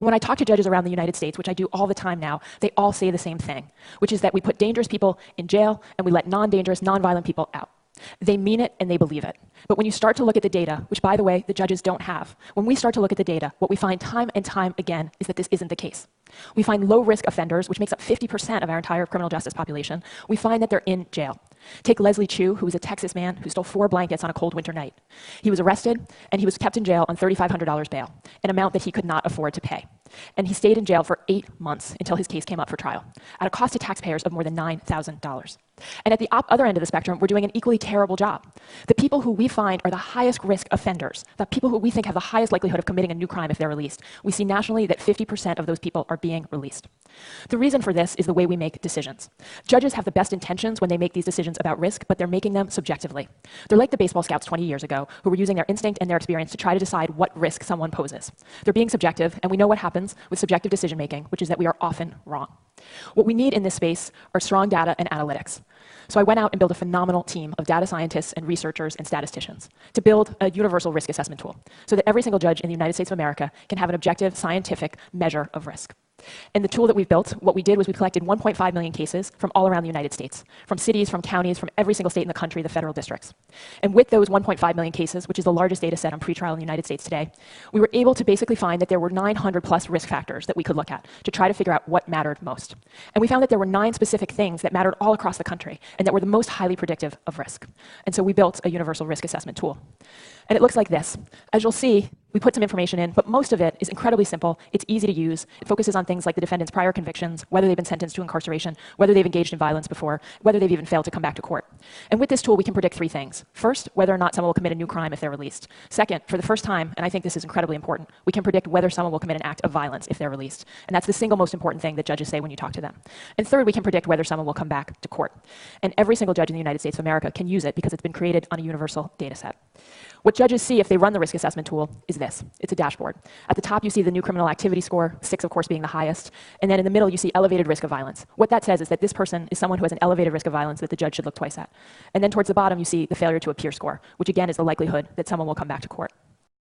When I talk to judges around the United States, which I do all the time now, they all say the same thing, which is that we put dangerous people in jail and we let non-dangerous, non-violent people out. They mean it and they believe it. But when you start to look at the data, which by the way, the judges don't have, when we start to look at the data, what we find time and time again is that this isn't the case. We find low-risk offenders, which makes up 50% of our entire criminal justice population. We find that they're in jail. Take Leslie Chu, who was a Texas man who stole 4 blankets on a cold winter night. He was arrested, and he was kept in jail on $3,500 bail, an amount that he could not afford to pay. And he stayed in jail for 8 months until his case came up for trial, at a cost to taxpayers of more than $9,000. And at the other end of the spectrum, we're doing an equally terrible job. The people who we find are the highest risk offenders, the people who we think have the highest likelihood of committing a new crime if they're released, we see nationally that 50% of those people are being released. The reason for this is the way we make decisions. Judges have the best intentions when they make these decisions about risk, but they're making them subjectively. They're like the baseball scouts 20 years ago, who were using their instinct and their experience to try to decide what risk someone poses. They're being subjective, and we know what happens with subjective decision-making, which is that we are often wrong. What we need in this space are strong data and analytics. So I went out and built a phenomenal team of data scientists and researchers and statisticians to build a universal risk assessment tool so that every single judge in the United States of America can have an objective scientific measure of risk. And the tool that we've built, what we did was we collected 1.5 million cases from all around the United States, from cities, from counties, from every single state in the country, the federal districts. And with those 1.5 million cases, which is the largest data set on pretrial in the United States today, we were able to basically find that there were 900 plus risk factors that we could look at to try to figure out what mattered most. And we found that there were 9 specific things that mattered all across the country and that were the most highly predictive of risk. And so we built a universal risk assessment tool. And it looks like this. As you'll see, we put some information in, but most of it is incredibly simple. It's easy to use. It focuses on things like the defendant's prior convictions, whether they've been sentenced to incarceration, whether they've engaged in violence before, whether they've even failed to come back to court. And with this tool, we can predict 3 things. First, whether or not someone will commit a new crime if they're released. Second, for the first time, and I think this is incredibly important, we can predict whether someone will commit an act of violence if they're released. And that's the single most important thing that judges say when you talk to them. And third, we can predict whether someone will come back to court. And every single judge in the United States of America can use it because it's been created on a universal data set. What judges see if they run the risk assessment tool is this. It's a dashboard. At the top, you see the new criminal activity score, 6, of course, being the highest. And then in the middle, you see elevated risk of violence. What that says is that this person is someone who has an elevated risk of violence that the judge should look twice at. And then towards the bottom, you see the failure to appear score, which again is the likelihood that someone will come back to court.